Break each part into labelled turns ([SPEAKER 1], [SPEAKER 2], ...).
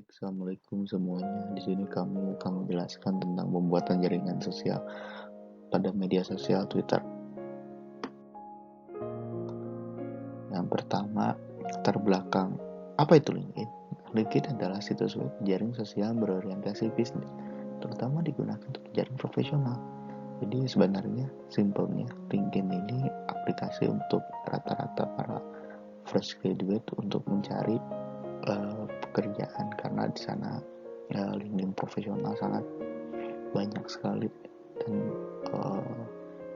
[SPEAKER 1] Assalamualaikum semuanya. Di sini kami akan menjelaskan tentang pembuatan jaringan sosial pada media sosial Twitter. Yang pertama, latar belakang. Apa itu LinkedIn? LinkedIn adalah situs web jaring sosial berorientasi bisnis, terutama digunakan untuk jaring profesional. Jadi sebenarnya simpelnya LinkedIn ini aplikasi untuk rata-rata para fresh graduate untuk mencari pekerjaan, karena di sana LinkedIn profesional sangat banyak sekali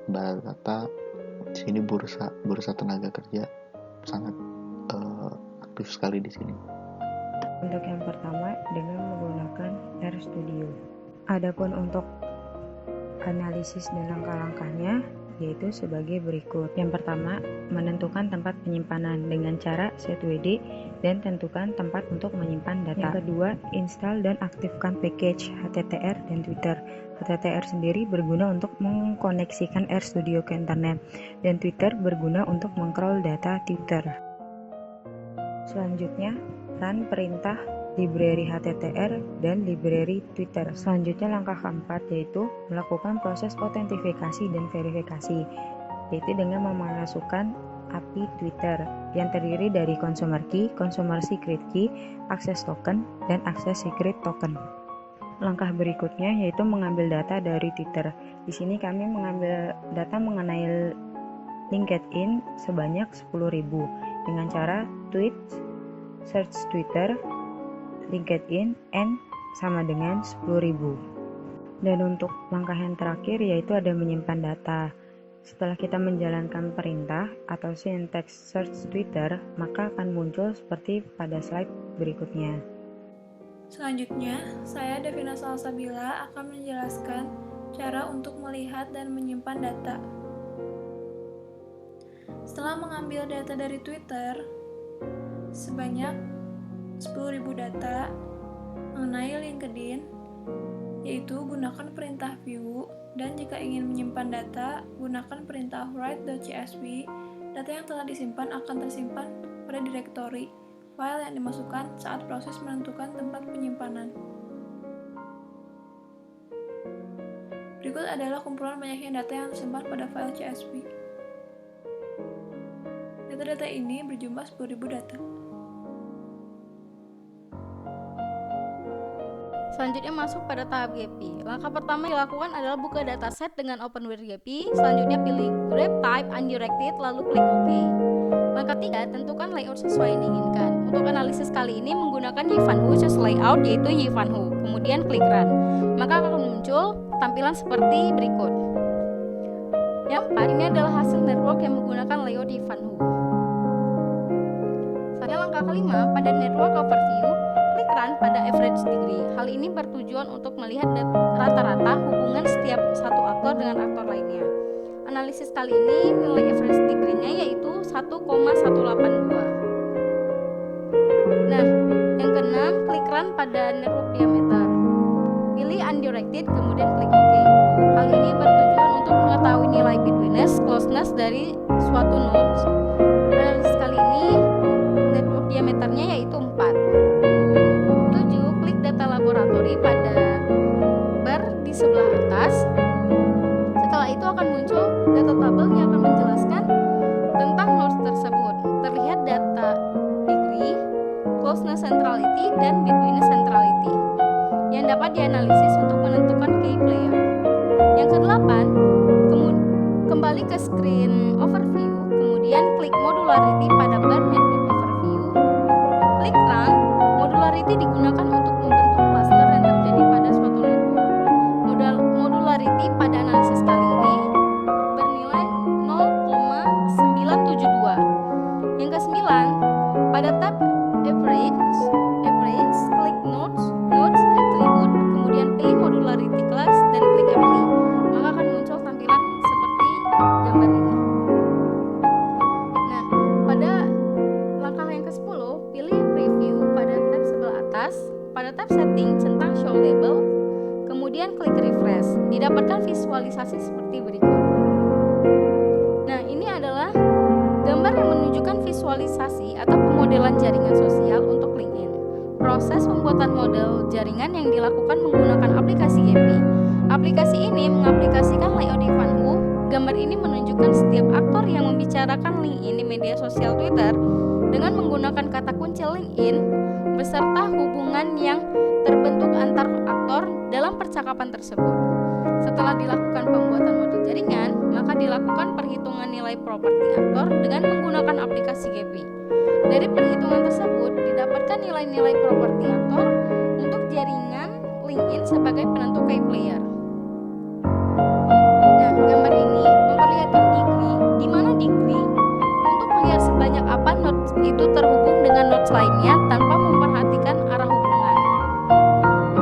[SPEAKER 1] dan kata di sini bursa tenaga kerja sangat aktif sekali di sini.
[SPEAKER 2] Untuk yang pertama dengan menggunakan RStudio. Adapun untuk analisis dan langkah-langkahnya yaitu sebagai berikut. Yang pertama, menentukan tempat penyimpanan dengan cara set WD dan tentukan tempat untuk menyimpan data. Yang kedua, install dan aktifkan package HTTR dan Twitter. HTTR sendiri berguna untuk mengkoneksikan RStudio ke internet dan Twitter berguna untuk mengcrawl data Twitter. Selanjutnya, run perintah library HTTR dan library Twitter. Selanjutnya langkah keempat yaitu melakukan proses autentifikasi dan verifikasi, yaitu dengan memasukkan API Twitter yang terdiri dari consumer key, consumer secret key, access token, dan access secret token. Langkah berikutnya yaitu mengambil data dari Twitter. Di sini kami mengambil data mengenai LinkedIn sebanyak 10.000 dengan cara tweet, search Twitter, LinkedIn, N sama dengan 10.000. Dan untuk langkah yang terakhir yaitu ada menyimpan data. Setelah kita menjalankan perintah atau syntax search Twitter, maka akan muncul seperti pada slide berikutnya.
[SPEAKER 3] Selanjutnya, saya Devina Salsabila akan menjelaskan cara untuk melihat dan menyimpan data. Setelah mengambil data dari Twitter, sebanyak 10.000 data mengenai LinkedIn, yaitu gunakan perintah view, dan jika ingin menyimpan data, gunakan perintah write.csv. Data yang telah disimpan akan tersimpan pada direktori file yang dimasukkan saat proses menentukan tempat penyimpanan. Berikut adalah kumpulan banyaknya data yang tersimpan pada file CSV. Data-data ini berjumlah 10.000 data.
[SPEAKER 4] Selanjutnya masuk pada tahap GP. Langkah pertama yang dilakukan adalah buka dataset dengan OpenWrite Selanjutnya pilih Grab Type Undirected, lalu klik OK. Langkah 3, tentukan layout sesuai yang diinginkan. Untuk analisis kali ini menggunakan Yivanhu sesuai layout yaitu Yivanhu. Kemudian klik Run. Maka akan muncul tampilan seperti berikut. Yang 4, ini adalah hasil network yang menggunakan layout Yivanhu. Selanjutnya langkah kelima, pada Network Overview, klik Run pada average degree. Hal ini bertujuan untuk melihat rata-rata hubungan setiap satu aktor dengan aktor lainnya. Analisis kali ini nilai average degree-nya yaitu 1,182. Nah, yang keenam, klik Run pada network diameter. Pilih Undirected, kemudian klik OK. Hal ini bertujuan untuk mengetahui nilai bitwiness, closeness dari suatu nodes. Analisis kali ini network diameternya yaitu 4. 7. Klik data laboratori pada bar di sebelah atas. Setelah itu akan muncul data tabel yang akan menjelaskan tentang nodes tersebut. Terlihat data degree, closeness centrality, dan bitwiness centrality yang dapat dianalisis untuk menentukan key player. Yang ke-8, kembali ke screen overview, kemudian klik modularity pada bar network overview. Klik Run. Modularity digunakan untuk membentuk cluster yang terjadi pada suatu network. Modularity pada analisis kali ini bernilai 0,972. Yang ke-9, pada tab Average, klik Nodes, Attribute, kemudian pilih Modularity Class dan klik Apply. Maka akan muncul tampilan seperti gambar ini. Nah, pada langkah yang ke-10, pilih Preview pada tab sebelah atas. Pada tab Setting, centang Show Label, kemudian klik Refresh. Didapatkan visualisasi seperti berikut. Nah, ini adalah gambar yang menunjukkan visualisasi atau pemodelan jaringan sosial untuk LinkedIn. proses pembuatan model jaringan yang dilakukan menggunakan aplikasi GPI. Aplikasi ini mengaplikasikan layout di Ivanhoe. Gambar ini menunjukkan setiap aktor yang membicarakan LinkedIn di media sosial Twitter dengan menggunakan kata kunci LinkedIn beserta hubungan yang terbentuk antar aktor dalam percakapan tersebut. Setelah dilakukan pembuatan model jaringan, maka dilakukan perhitungan nilai properti aktor dengan menggunakan aplikasi GPI. Dari perhitungan tersebut didapatkan nilai-nilai properti aktor untuk jaringan LinkedIn sebagai penentu key player. Nah, gambar ini memperlihatkan degree, di mana degree untuk melihat sebanyak apa nodes itu terhubung dengan nodes lainnya tanpa memperhatikan arah hubungan.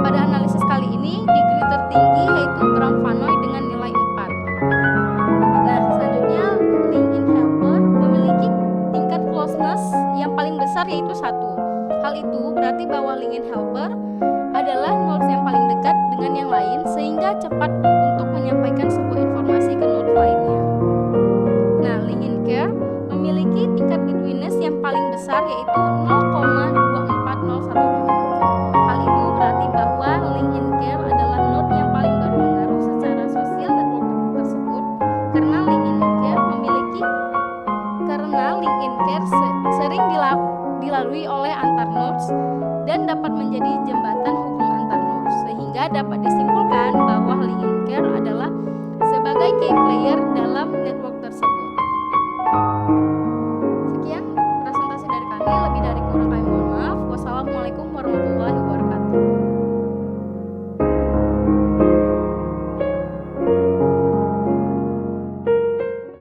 [SPEAKER 4] Pada analisis kali ini, degree tertinggi yaitu Bram Vanoy dengan nilai 4. Nah, selanjutnya LinkedIn Helper memiliki tingkat closeness yang paling besar yaitu 1. Hal itu berarti bahwa LinkedIn Helper adalah nodes yang paling dekat dengan yang lain sehingga cepat untuk menyampaikan sebuah informasi ke nodes lainnya. Nah, LinkedIn Care memiliki tingkat betweenness yang paling besar yaitu 0,24017. Hal itu berarti bahwa LinkedIn Care adalah node yang paling berpengaruh secara sosial network tersebut karena LinkedIn Care sering dilalui oleh antar nodes dan dapat menjadi jembatan hubung antar nodes, sehingga dapat disimpulkan bahwa LinkedIn Care adalah sebagai key player dalam